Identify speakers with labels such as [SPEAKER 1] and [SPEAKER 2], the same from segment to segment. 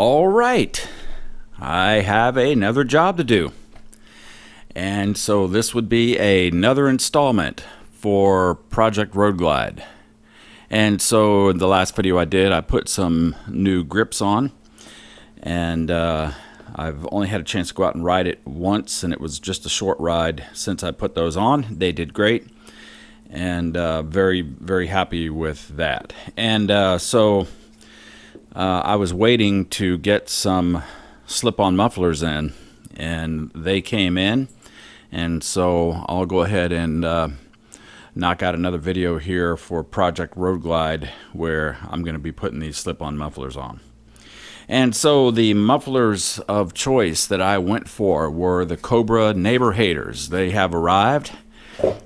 [SPEAKER 1] All right, I have another job to do. And so this would be another installment for Project Road Glide. And so in the last video I did, I put some new grips on, and I've only had a chance to go out and ride it once, and it was just a short ride since I put those on. They did great, and very, very happy with that. And I was waiting to get some slip-on mufflers in, and they came in, and so I'll go ahead and knock out another video here for Project Road Glide where I'm going to be putting these slip-on mufflers on. And so the mufflers of choice that I went for were the Cobra Neighbor Haters. They have arrived,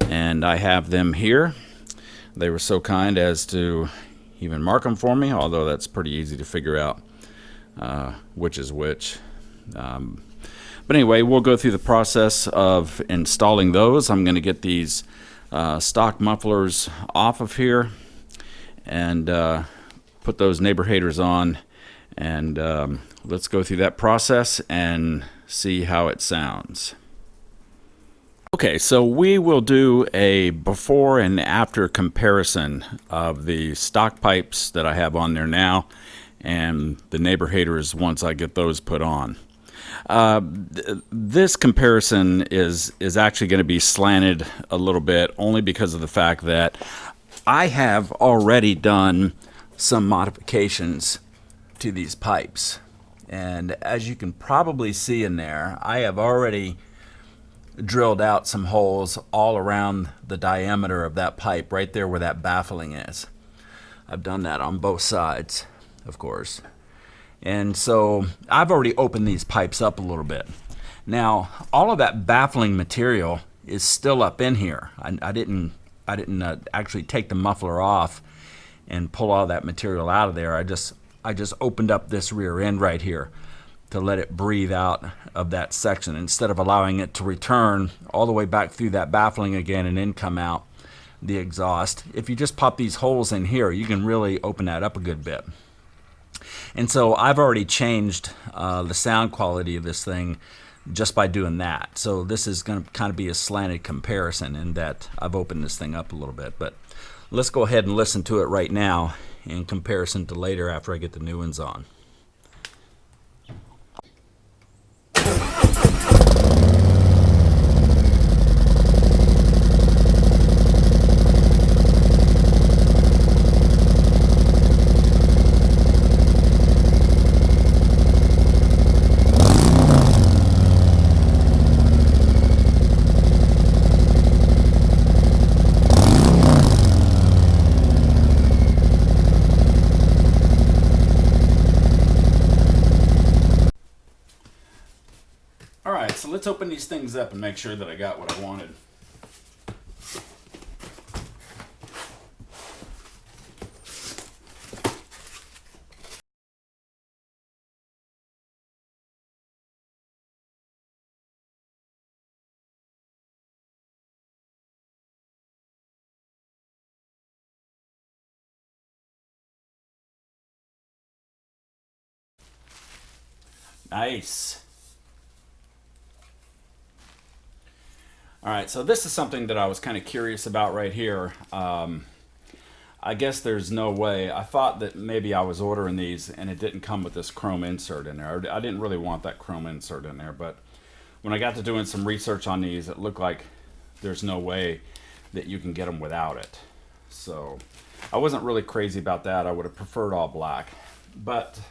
[SPEAKER 1] and I have them here. They were so kind as to even mark them for me, although that's pretty easy to figure out which is which. But anyway, we'll go through the process of installing those. I'm going to get these stock mufflers off of here and put those Neighbor Haters on, and let's go through that process and see how it sounds. Okay, so we will do a before and after comparison of the stock pipes that I have on there now and the Neighbor Haters once I get those put on. This comparison is actually going to be slanted a little bit, only because of the fact that I have already done some modifications to these pipes. And as you can probably see in there, I have already drilled out some holes all around the diameter of that pipe, right there where that baffling is. I've done that on both sides, of course. And so I've already opened these pipes up a little bit. Now, all of that baffling material is still up in here. I didn't actually take the muffler off and pull all that material out of there. I just opened up this rear end right here to let it breathe out of that section instead of allowing it to return all the way back through that baffling again and then come out the exhaust. If you just pop these holes in here, you can really open that up a good bit. And so I've already changed the sound quality of this thing just by doing that. So this is going to kind of be a slanted comparison in that I've opened this thing up a little bit. But let's go ahead and listen to it right now in comparison to later after I get the new ones on. Alright, so let's open these things up and make sure that I got what I wanted. Nice. Alright, so this is something that I was kind of curious about right here. I guess there's no way. I thought that maybe I was ordering these and it didn't come with this chrome insert in there. I didn't really want that chrome insert in there, but when I got to doing some research on these, it looked like there's no way that you can get them without it. So I wasn't really crazy about that. I would have preferred all black, but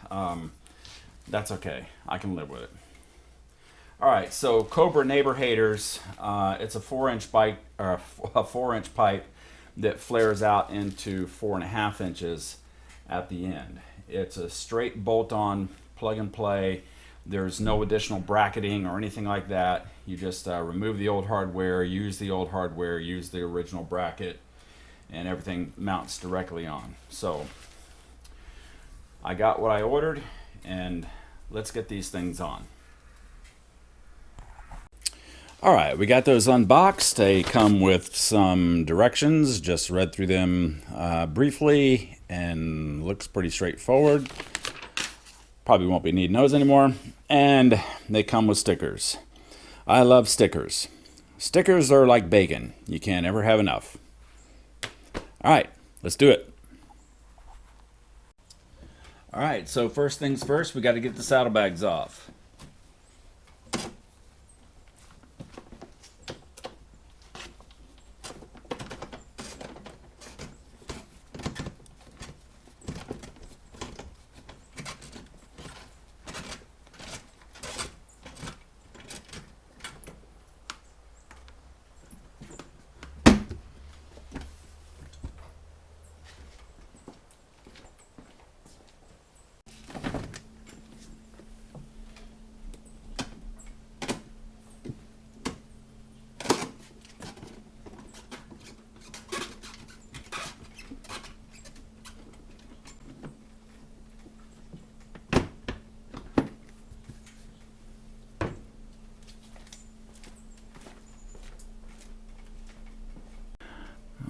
[SPEAKER 1] that's okay. I can live with it. Alright, so Cobra Neighbor Haters, it's a 4-inch pipe, or a 4-inch pipe that flares out into 4.5 inches at the end. It's a straight bolt-on plug and play. There's no additional bracketing or anything like that. You just remove the old hardware, use the old hardware, use the original bracket, and everything mounts directly on. So I got what I ordered, and let's get these things on. Alright, we got those unboxed. They come with some directions. Just read through them briefly, and looks pretty straightforward. Probably won't be needing those anymore. And they come with stickers. I love stickers. Stickers are like bacon. You can't ever have enough. All right, let's do it. All right, so first things first, we got to get the saddlebags off.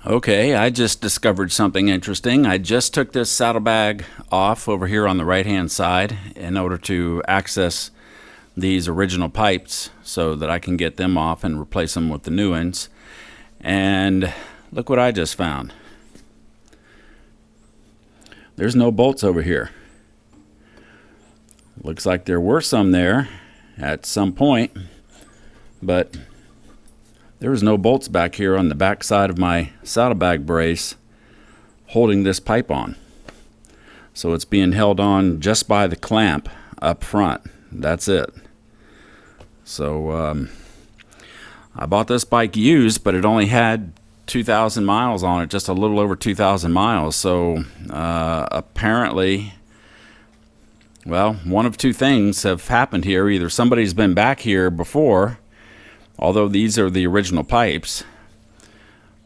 [SPEAKER 1] Okay, I just discovered something interesting. I just took this saddlebag off over here on the right-hand side in order to access these original pipes so that I can get them off and replace them with the new ones. And look what I just found. There's no bolts over here. Looks like there were some there at some point, but there was no bolts back here on the back side of my saddlebag brace holding this pipe on. So it's being held on just by the clamp up front. That's it. So I bought this bike used, but it only had 2,000 miles on it, just a little over 2,000 miles. So apparently, well, one of two things have happened here. Either somebody's been back here before, although these are the original pipes,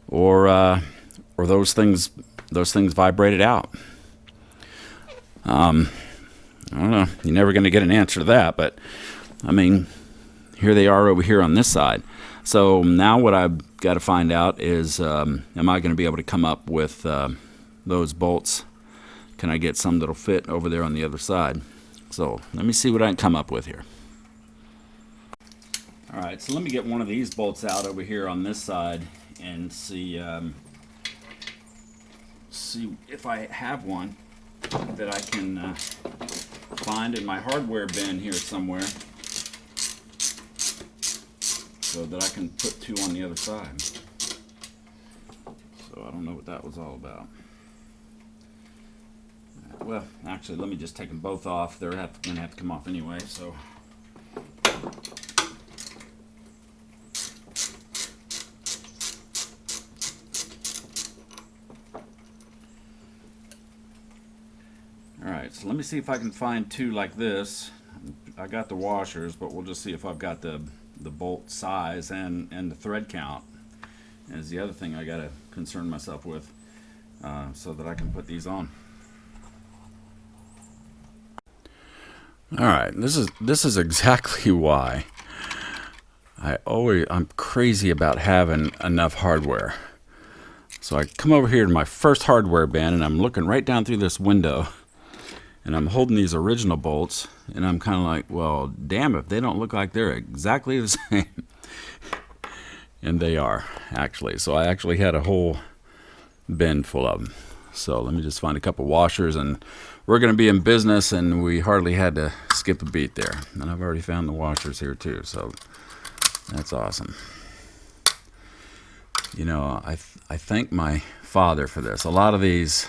[SPEAKER 1] or those things vibrated out. I don't know. You're never going to get an answer to that, but I mean, here they are over here on this side. So now what I've got to find out is, am I going to be able to come up with those bolts? Can I get some that'll fit over there on the other side? So let me see what I can come up with here. All right, so let me get one of these bolts out over here on this side and see if I have one that I can find in my hardware bin here somewhere, so that I can put two on the other side. So I don't know what that was all about. Well, actually, let me just take them both off. They're going to have to come off anyway, so. Alright, so let me see if I can find two like this. I got the washers, but we'll just see if I've got the bolt size and the thread count. Is the other thing I got to concern myself with, so that I can put these on. Alright, this is exactly why I'm crazy about having enough hardware. So I come over here to my first hardware bin, and I'm looking right down through this window, and I'm holding these original bolts, and I'm kind of like, well, damn if they don't look like they're exactly the same. And they are, actually. So I actually had a whole bin full of them. So let me just find a couple washers, and we're going to be in business, and we hardly had to skip a beat there. And I've already found the washers here too, so that's awesome. You know, I thank my father for this. A lot of these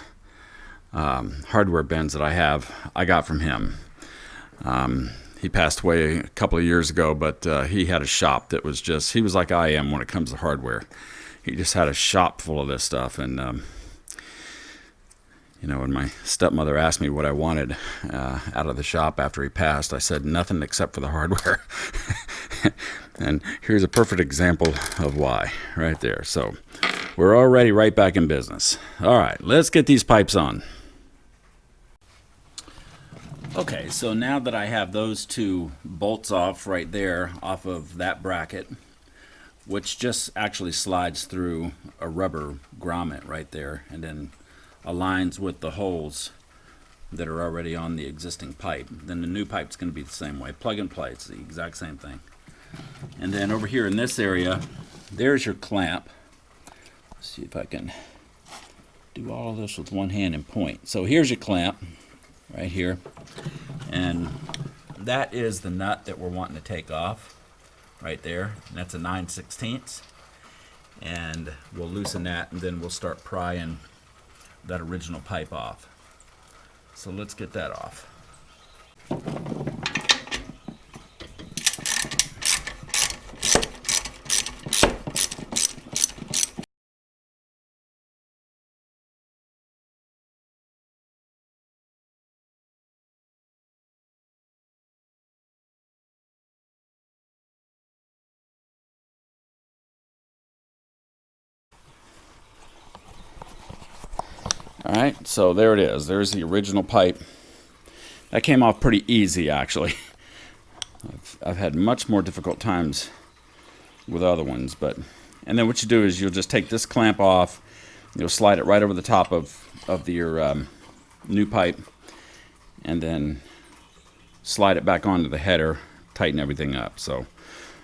[SPEAKER 1] hardware bins that I have, I got from him. He passed away a couple of years ago, but he had a shop that was just, he was like I am when it comes to hardware. He just had a shop full of this stuff, and you know, when my stepmother asked me what I wanted out of the shop after he passed, I said nothing except for the hardware. And here's a perfect example of why, right there. So we're already right back in business. All right, let's get these pipes on. Okay, so now that I have those two bolts off right there, off of that bracket, which just actually slides through a rubber grommet right there, and then aligns with the holes that are already on the existing pipe. Then the new pipe's going to be the same way. Plug and play, it's the exact same thing. And then over here in this area, there's your clamp. Let's see if I can do all of this with one hand and point. So here's your clamp right here, and that is the nut that we're wanting to take off right there. And that's a 9/16, and we'll loosen that, and then we'll start prying that original pipe off. So let's get that off. Alright, so there it is. There's the original pipe. That came off pretty easy, actually. I've had much more difficult times with other ones, but... And then what you do is you'll just take this clamp off, you'll slide it right over the top of your new pipe, and then slide it back onto the header, tighten everything up. So,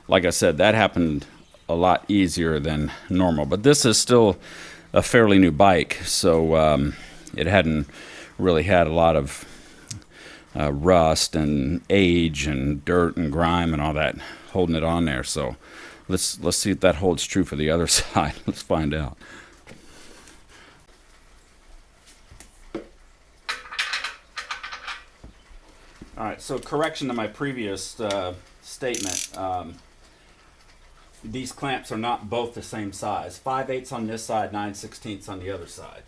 [SPEAKER 1] like I said, that happened a lot easier than normal. But this is still a fairly new bike, so it hadn't really had a lot of rust and age and dirt and grime and all that holding it on there. So let's see if that holds true for the other side. Let's find out. All right, so correction to my previous statement. These clamps are not both the same size. 5/8 on this side, 9/16 on the other side.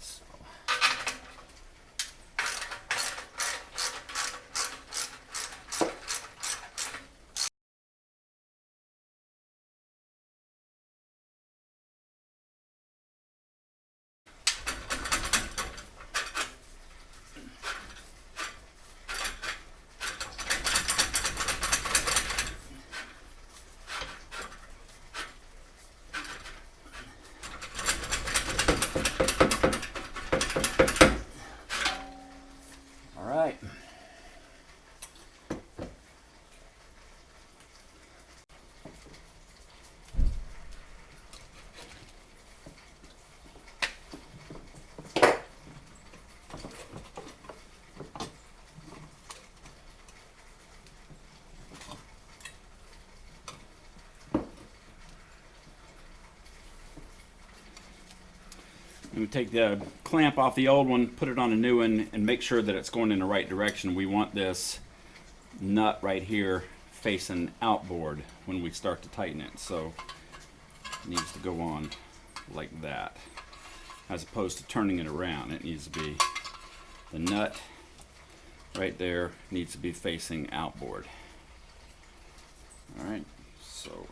[SPEAKER 1] And we take the clamp off the old one, put it on a new one, and make sure that it's going in the right direction. We want this nut right here facing outboard when we start to tighten it. So it needs to go on like that, as opposed to turning it around. It needs to be, the nut right there needs to be facing outboard. All right, so.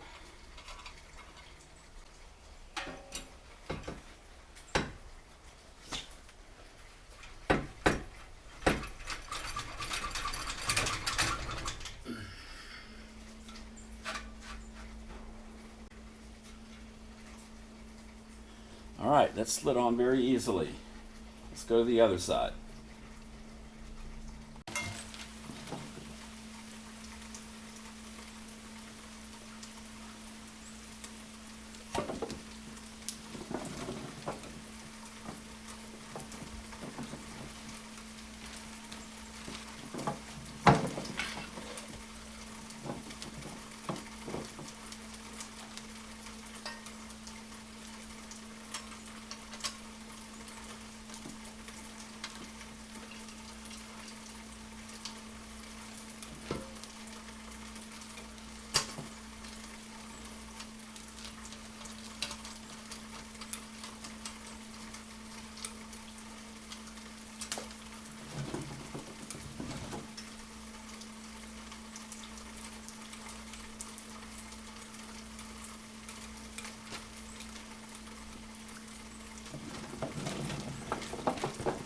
[SPEAKER 1] Alright, that slid on very easily. Let's go to the other side.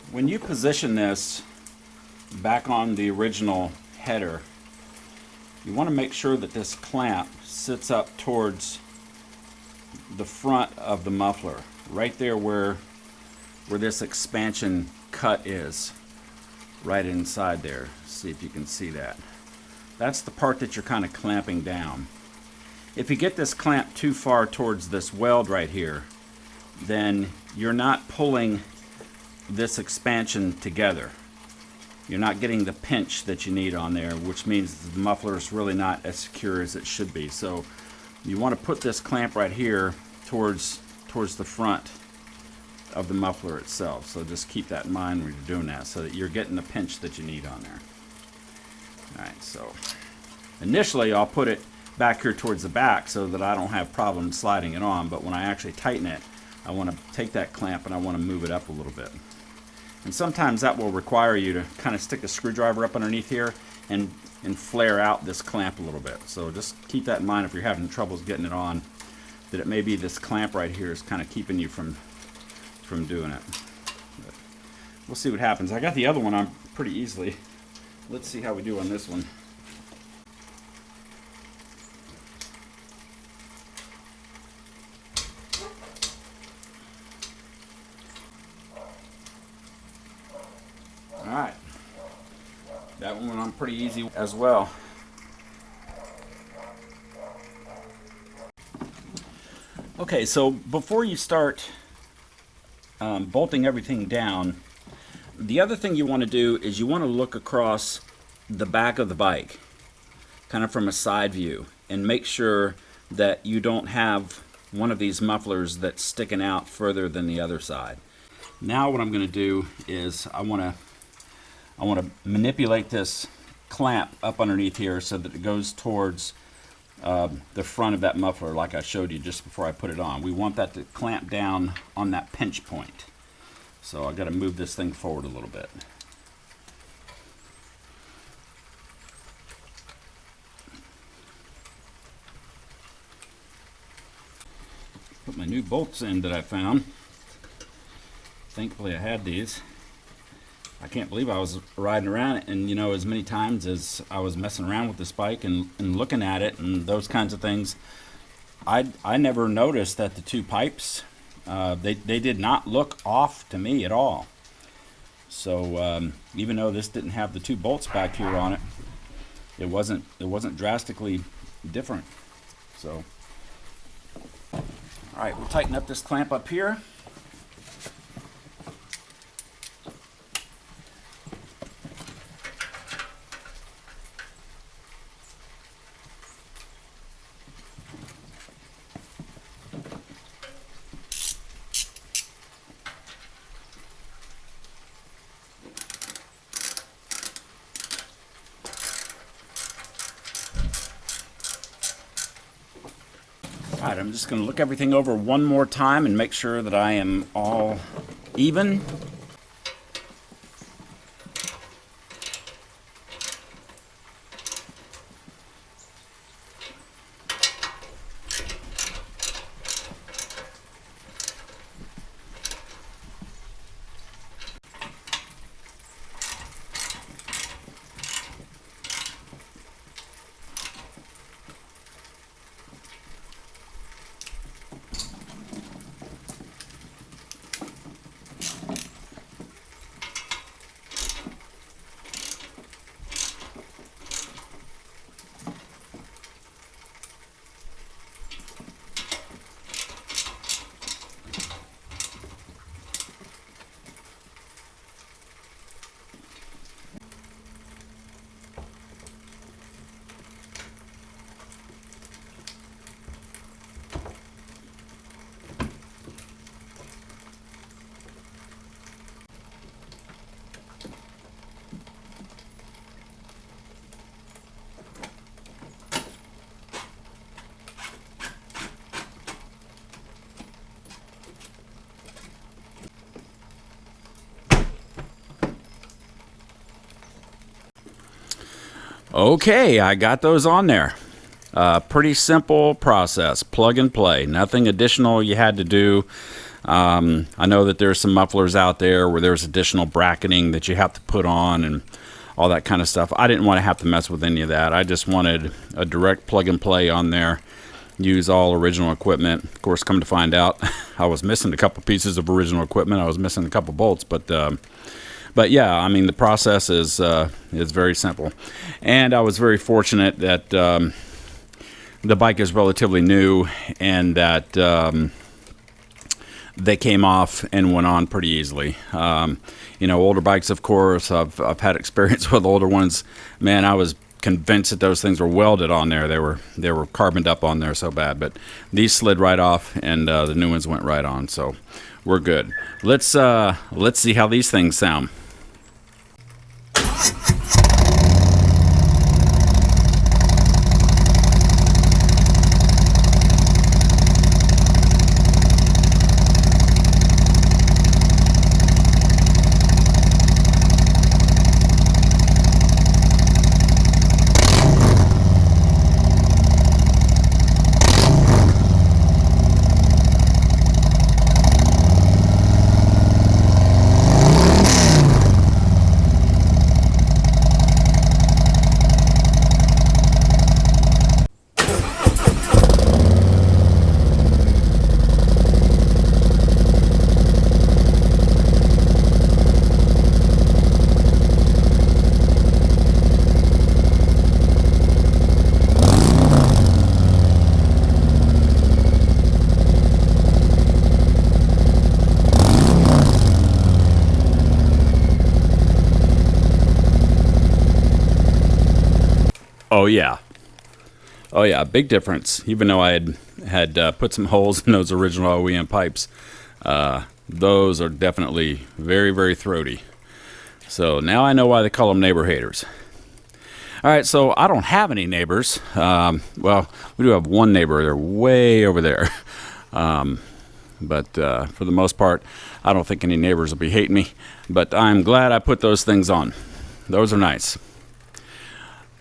[SPEAKER 1] When you position this back on the original header, you want to make sure that this clamp sits up towards the front of the muffler, right there where this expansion cut is. right inside there. See if you can see that. That's the part that you're kind of clamping down. If you get this clamp too far towards this weld right here, then you're not pulling this expansion together. You're not getting the pinch that you need on there, which means the muffler is really not as secure as it should be. So you want to put this clamp right here towards the front of the muffler itself. So just keep that in mind when you're doing that, so that you're getting the pinch that you need on there. Alright, so initially I'll put it back here towards the back so that I don't have problems sliding it on, but when I actually tighten it, I want to take that clamp and I want to move it up a little bit. And sometimes that will require you to kind of stick a screwdriver up underneath here and flare out this clamp a little bit. So just keep that in mind if you're having troubles getting it on, that it may be this clamp right here is kind of keeping you from doing it. But we'll see what happens. I got the other one on pretty easily. Let's see how we do on this one. Alright, that one went on pretty easy as well. Okay, so before you start bolting everything down, the other thing you want to do is you want to look across the back of the bike, kind of from a side view, and make sure that you don't have one of these mufflers that's sticking out further than the other side. Now what I'm going to do is I want to manipulate this clamp up underneath here so that it goes towards the front of that muffler, like I showed you just before I put it on. We want that to clamp down on that pinch point. So I've got to move this thing forward a little bit. Put my new bolts in that I found. Thankfully I had these. I can't believe I was riding around it, and as many times as I was messing around with this bike and looking at it and those kinds of things, I never noticed that the two pipes, they did not look off to me at all. So even though this didn't have the two bolts back here on it, it wasn't drastically different. So all right, we'll tighten up this clamp up here. Alright, I'm just going to look everything over one more time and make sure that I am all even. Okay, I got those on there. Pretty simple process, plug and play, nothing additional you had to do. I know that there's some mufflers out there where there's additional bracketing that you have to put on and all that kind of stuff. I didn't want to have to mess with any of that. I just wanted a direct plug and play on there, use all original equipment. Of course, come to find out, I was missing a couple pieces of original equipment. I was missing a couple bolts, but But yeah, I mean, the process is very simple, and I was very fortunate that the bike is relatively new, and that they came off and went on pretty easily. Older bikes, of course, I've had experience with older ones. Man, I was convinced that those things were welded on there. They were carboned up on there so bad, but these slid right off, and the new ones went right on. So we're good. Let's see how these things sound. Oh yeah. Oh yeah, big difference. Even though I had put some holes in those original OEM pipes, those are definitely very, very throaty. So now I know why they call them neighbor haters. All right, so I don't have any neighbors. Well, we do have one neighbor. They're way over there. But for the most part, I don't think any neighbors will be hating me. But I'm glad I put those things on. Those are nice.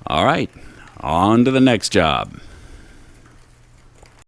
[SPEAKER 1] All right, on to the next job.